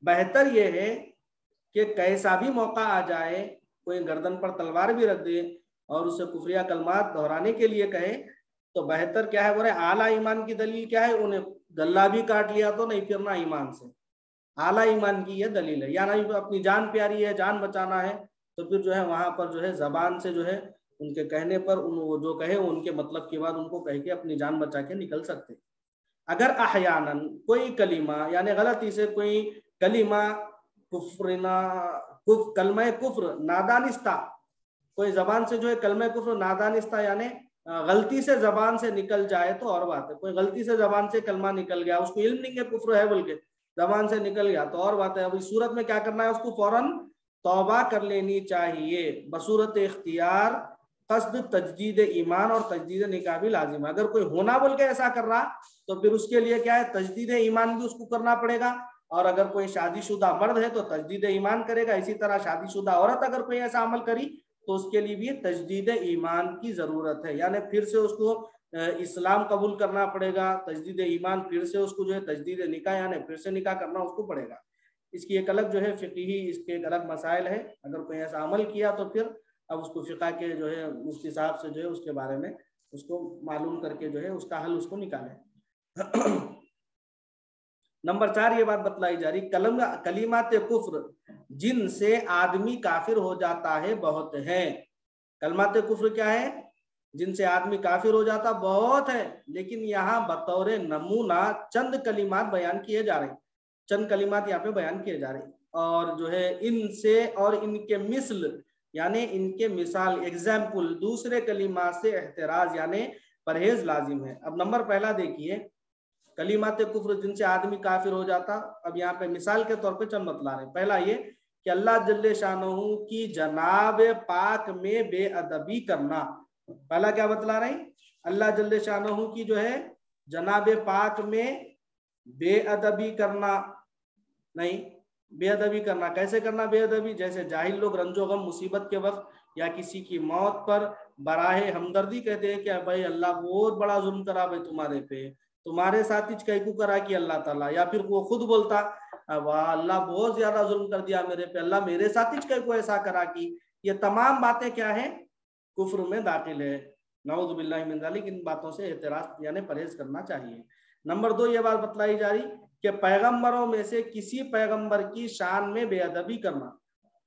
बेहतर यह है कि कैसा भी मौका आ जाए, कोई गर्दन पर तलवार भी रख दे और उसे कुफरिया कलमात दोहराने के लिए कहे, तो बेहतर क्या है बोले आला ईमान की दलील क्या है, उन्हें गला भी काट लिया तो नहीं फिरना ईमान से, आला ईमान की यह दलील है। या नहीं अपनी जान प्यारी है, जान बचाना है, तो फिर जो है वहां पर जो है जबान से जो है उनके कहने पर वो जो कहे उनके मतलब के बाद उनको कह के अपनी जान बचा के निकल सकते। अगर अहयानन कोई कलीमा यानी गलती से कोई कलीमा कुफ्रना कलमा कुफ्र नादानिस्ता, कोई जबान से जो है कलमा कुफ्र नादानिस्ता यानी गलती से जबान से निकल जाए तो और बात है। कोई गलती से जबान से कलमा निकल गया, उसको इल्म नहीं है कुफ्र है बोल के, जबान से निकल गया तो और बात है। अब इस सूरत में क्या करना है, उसको फौरन तौबा कर लेनी चाहिए बसूरत इख्तियार, कसद तजदीद ईमान और तजदीद निकाह भी लाजिम है। अगर कोई होना बोल के ऐसा कर रहा तो फिर उसके लिए क्या है तजदीद ईमान भी उसको करना पड़ेगा, और अगर कोई शादीशुदा मर्द है तो तजदीद ईमान करेगा। इसी तरह शादीशुदा औरत अगर कोई ऐसा अमल करी तो उसके लिए भी तजदीद ईमान की जरूरत है, यानी फिर से उसको इस्लाम कबूल करना पड़ेगा, तजदीद ईमान, फिर से उसको जो है तजदीद निकाह यानी फिर से निकाह करना उसको पड़ेगा। इसकी एक अलग जो है फिक़ही इसके एक अलग मसाइल है। अगर कोई ऐसा अमल किया तो फिर अब उसको फिक़ा के जो है मुफ्ती साहब से जो है उसके बारे में उसको मालूम करके जो है उसका हल उसको निकाले। नंबर 4 ये बात बतलाई जा रही, कलिमात कुफ्र जिनसे आदमी काफिर हो जाता है बहुत है। कलमात कुफ्र क्या है, जिनसे आदमी काफिर हो जाता बहुत है, लेकिन यहाँ बतौर नमूना चंद कलिमात बयान किए जा रहे, चंद कलिमात यहाँ पे बयान किए जा रहे, और जो है इनसे और इनके मिसल यानी इनके मिसाल एग्जाम्पल दूसरे कलिमात से एहतराज यानी परहेज लाजिम है। अब नंबर पहला देखिए, कलिमात कुफ्र जिनसे आदमी काफिर हो जाता। अब यहाँ पे मिसाल के तौर पे चंद बतला रहे। पहला ये कि अल्लाह जल्ले शानहू की जनाब पाक में बेअदबी करना। पहला क्या बतला रहे, अल्लाह जल्ले शानहू की जो है जनाब पाक में बेअदबी करना नहीं, बेअदबी करना कैसे करना बेअदबी, जैसे जाहिल लोग रंजो गम मुसीबत के वक्त या किसी की मौत पर बराहे हमदर्दी कहते हैं कि भाई अल्लाह बहुत बड़ा जुल्म करा भाई तुम्हारे पे, तुम्हारे साथ ही कैकू करा कि अल्लाह ताला, या फिर वो खुद बोलता वाह अल्लाह बहुत ज्यादा जुल्म कर दिया मेरे पे, अल्लाह मेरे साथ ही कैकू ऐसा करा कि, ये तमाम बातें क्या है कुफ्र में दाखिल है। नऊज़ु बिल्लाहि मिन ज़ालिक, इन बातों से एतराज यानी परहेज करना चाहिए। नंबर 2 ये बात बतलाई जा रही कि पैगंबरों में से किसी पैगंबर की शान में बेअदबी करना।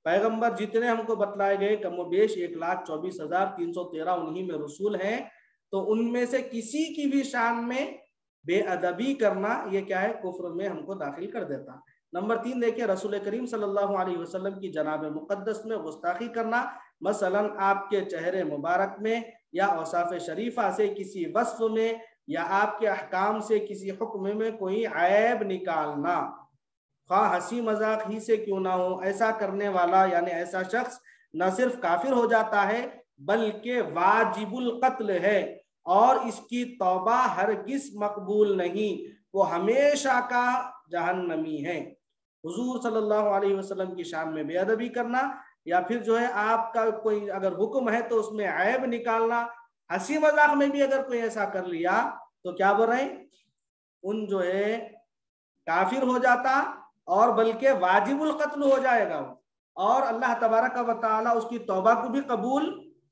पैगंबर जितने हमको बतलाए गए कमोबेश 1,24,313 उन्हीं में रसूल हैं, तो उनमें से किसी की भी शान में बेअदबी करना ये क्या है कुफ्र में हमको दाखिल कर देता। नंबर 3 देखिए, रसूल करीम सल्लल्लाहु अलैहि वसल्लम की जनाब मुकद्दस में गुस्ताखी करना, मसलन आपके चेहरे मुबारक में या औसाफ शरीफा से किसी वस्फ में या आपके अहकाम से किसी हुक्म में कोई ऐब निकालना, खा हंसी मजाक ही से क्यों ना हो। ऐसा करने वाला यानी ऐसा शख्स न सिर्फ काफिर हो जाता है बल्कि वाजिबुल कत्ल है, और इसकी तौबा हरगिज मकबूल नहीं, वो हमेशा का जहन्नमी है। हुजूर सल्लल्लाहु अलैहि वसल्लम की शान में बेअदबी करना, या फिर जो है आपका कोई अगर हुक्म है तो उसमें ऐब निकालना, हंसी मजाक में भी अगर कोई ऐसा कर लिया तो क्या बोल रहे हैं, उन जो है काफिर हो जाता और बल्कि वाजिबुल कत्ल हो जाएगा वो, और अल्लाह तबारक व तआला उसकी तौबा को भी कबूल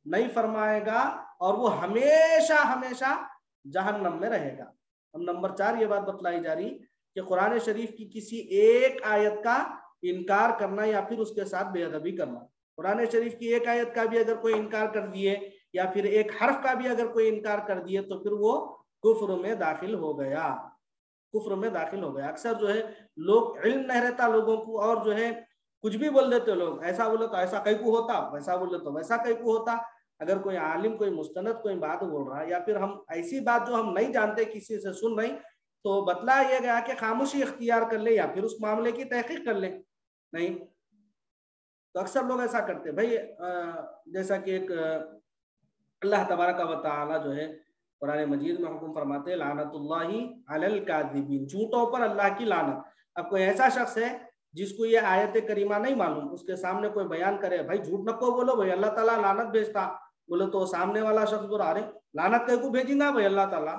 नहीं फरमाएगा और वो हमेशा हमेशा जहन्नम में रहेगा। अब नंबर 4 ये बात बतलाई जा रही कि कुरान शरीफ की किसी एक आयत का इनकार करना या फिर उसके साथ बेअदबी करना। कुरान शरीफ की एक आयत का भी अगर कोई इनकार कर दिए या फिर एक हर्फ का भी अगर कोई इनकार कर दिए तो फिर वो कुफ्र में दाखिल हो गया, कुफ्र में दाखिल हो गया। अक्सर जो है लोग इल्म नहीं रहता लोगों को और जो है कुछ भी बोल देते लोग, ऐसा बोले तो ऐसा कैकू होता, वैसा बोले तो वैसा कैकू होता, अगर कोई आलिम कोई मुस्तनद कोई बात बोल रहा है या फिर हम ऐसी बात जो हम नहीं जानते किसी से सुन रहे, तो बतलाया गया कि खामोशी इख्तियार कर ले या फिर उस मामले की तहकीक कर ले। नहीं तो अक्सर लोग ऐसा करते हैं भाई, जैसा कि एक अल्लाह तबारक व तआला जो है कुरान मजीद में हुक्म फरमाते हैं लानतुल्लाहि अलल काज़िबीन, झूठों पर अल्लाह की लानत। अब कोई ऐसा शख्स है जिसको ये आयत करीमा नहीं मालूम, उसके सामने कोई बयान करे भाई झूठ नको बोलो भाई अल्लाह ताला लानत भेजता, बोले तो सामने वाला शख्स बोला अरे लानत कहीं को भेजिंगा भाई अल्लाह ताला,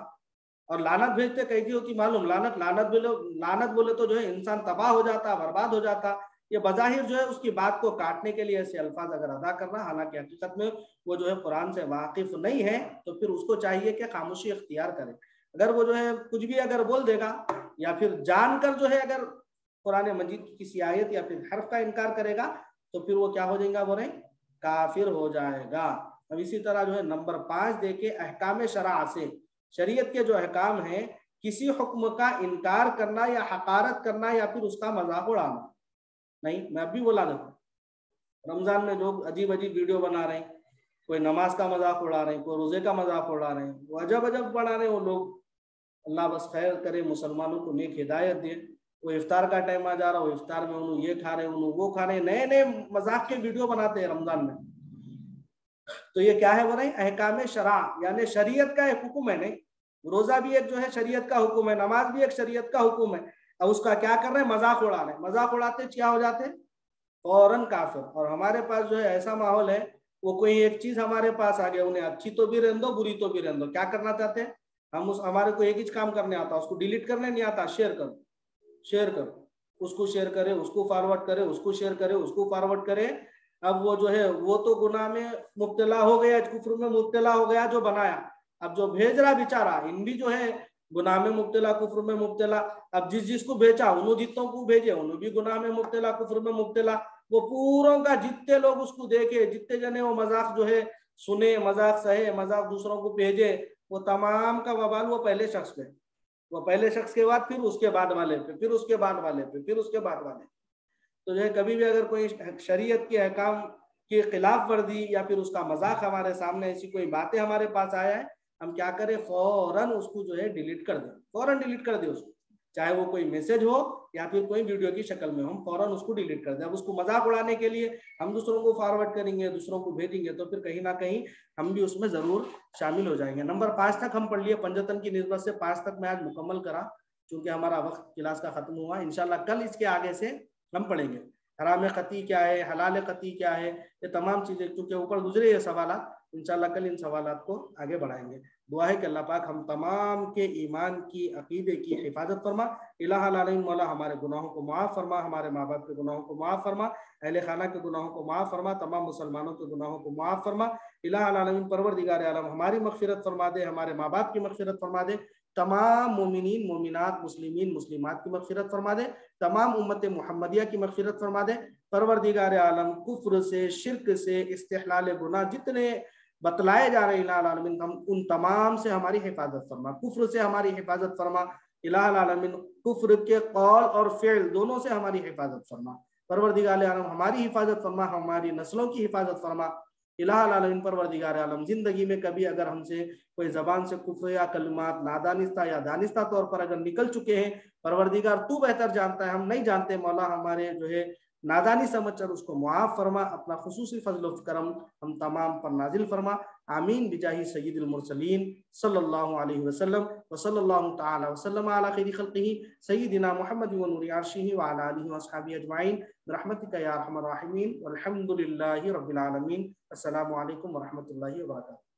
और लानत भेजते कैसी होती मालूम, लानत बोले तो जो है इंसान तबाह हो जाता, बर्बाद हो जाता। ये बजाहिर जो है उसकी बात को काटने के लिए ऐसे अल्फाज अगर अदा करना, हालांकि हकीकत में वो जो है कुरान से वाकिफ नहीं है, तो फिर उसको चाहिए कि खामोशी इख्तियार करे। अगर वो जो है कुछ भी अगर बोल देगा या फिर जानकर जो है अगर कुरान मजीद की किसी आयत या फिर हर्फ का इनकार करेगा, तो फिर वो क्या हो जाएगा, बोले काफिर हो जाएगा। अब इसी तरह जो है नंबर 5 देखे अहकाम शरअ से, शरीयत के जो अहकाम है, किसी हुक्म का इनकार करना या हकारत करना या फिर उसका मजाक उड़ाना नहीं। मैं अभी बोला देखो रमजान में लोग अजीब अजीब वीडियो बना रहे हैं, कोई नमाज का मजाक उड़ा रहे हैं, कोई रोजे का मजाक उड़ा रहे हैं, वो अजब अजब बना रहे हैं वो लोग। अल्लाह बस खैर करे, मुसलमानों को नेक हिदायत दे। वो इफ्तार का टाइम आ जा रहा, वो इफ्तार में उन्होंने ये खा रहे हैं, उन्होंने वो खा रहे हैं, नए नए मजाक के वीडियो बनाते हैं रमजान में। तो ये क्या है, वो नहीं अहकाम शरअ यानी शरीयत का एक हुक्म है। नहीं, रोजा भी एक जो है शरीयत का हुक्म है, नमाज भी एक शरीयत का हुक्म है, अब उसका क्या कर रहे हैं, मजाक उड़ा रहे हैं। मजाक उड़ाते क्या हो जाते फौरन काफिर। और हमारे पास जो है ऐसा माहौल है, वो कोई एक चीज हमारे पास आ गया, उन्हें अच्छी तो भी रहने दो बुरी तो भी रहने दो, क्या करना चाहते हैं हम, उस हमारे को एक ही काम करने आता, उसको डिलीट करने नहीं आता, शेयर करो शेयर करो, उसको शेयर करे, उसको फॉरवर्ड करे, उसको शेयर करे, उसको फॉरवर्ड करे। अब वो जो है वो तो गुनाह में मुब्तला हो गया, कुफ्र में मुब्तला हो गया जो बनाया, अब जो भेज रहा बेचारा इन भी जो है गुनाह में मुब्तला, कुफ्र में मुब्तला। अब जिसको भेजा उन्होंने जितनों को भेजे उन्होंने भी गुनाह में मुब्तला, कुफ्र में मुब्तला। वो पूरों का जितने लोग उसको देखे, जितने जने वो मजाक जो है सुने, मजाक सहे, मजाक दूसरों को भेजे, वो तमाम का वबाल वो पहले शख्स पे, वो पहले शख्स के बाद फिर उसके बाद वाले पे, फिर उसके बाद वाले पे, फिर उसके बाद वाले। तो जो है कभी भी अगर कोई शरीयत के अहकाम की खिलाफ वर्जी या फिर उसका मजाक हमारे सामने ऐसी कोई बातें हमारे पास आया है, हम क्या करें, फौरन उसको जो है डिलीट कर दें, फौरन डिलीट कर दे उसको, चाहे वो कोई मैसेज हो या फिर कोई वीडियो की शक्ल में, हम फौरन उसको डिलीट कर दें। अब उसको मजाक उड़ाने के लिए हम दूसरों को फॉरवर्ड करेंगे, दूसरों को भेजेंगे, तो फिर कहीं ना कहीं हम भी उसमें जरूर शामिल हो जाएंगे। नंबर 5 तक हम पढ़ लिए, पंजतन की निस्बत से 5 तक मैं आज मुकम्मल करा, क्योंकि हमारा वक्त क्लास का खत्म हुआ। इंशाल्लाह कल इसके आगे से हम पढ़ेंगे हराम कती क्या है, हलाल कती क्या है, ये तमाम चीजें क्योंकि ऊपर गुजरे ये सवाल, इंशाल्लाह कल इन सवालात को आगे बढ़ाएंगे। दुआ है कि अल्लाह पाक हम तमाम के ईमान की, अकीदे की हिफाजत फरमा। इलाहा आलमीन मौला हमारे गुनाहों को माफ़ फरमा, हमारे माँ बाप के गुनाहों को माफ़ फरमा, अहले खाना के गुनाहों को माफ़ फरमा, तमाम मुसलमानों के गुनाहों को माफ़ फरमा। इलाहा आलमीन परवरदिगार आलम हमारी मग़फ़िरत फरमा दे, हमारे माँ बाप की मग़फ़िरत फरमा दे, तमाम मोमिनीन मोमिनात मुस्लिमीन मुस्लिमात की मग़फ़िरत फरमा दे, तमाम उम्मत मुहम्मदिया की मग़फ़िरत फरमा दे। परवरदिगार आलम कुफ्र से, शिर्क से, इस्तिहलाल गुनाह जितने बतलाए जा रहे इलाह आलमीन, हम उन तमाम से हमारी हिफाजत फरमा, कुफ्र से हमारी हिफाजत फरमा इलाह आलमीन, कुफ्र के कौल और फ़िल दोनों से हमारी हिफाजत फरमा। परवरदिगार आलम हमारी हिफाजत फरमा, हमारी नस्लों की हिफाजत फरमा इलाह आलमीन। परवरदिगार आलम जिंदगी में कभी अगर हमसे कोई जबान से कुफ्र या कलमात नादानिस्ता या दानिस्ता तौर पर अगर निकल चुके हैं, परवरदिगार तू बेहतर जानता है, हम नहीं जानते, मौला हमारे जो है नादानी समझकर उसको मुआफ़ फरमा, अपना खुसूसी फजल करम हम तमाम पर नाजिल फरमा। आमीन बिजाही सय्यिदिल मुरसलीन सल्लल्लाहु अलैहि वसल्लम व सल्लल्लाहु तआला वसल्लम अला खैरि खल्क़िही सय्यिदिना मुहम्मद व नूरि अर्शिही व अला आलिहि व अस्हाबिही अजमाइन बिरहमतिका या अरहमर राहिमीन वल्हम्दुलिल्लाहि रब्बिल आलमीन। अस्सलामु अलैकुम व रहमतुल्लाहि व बरकातुहू।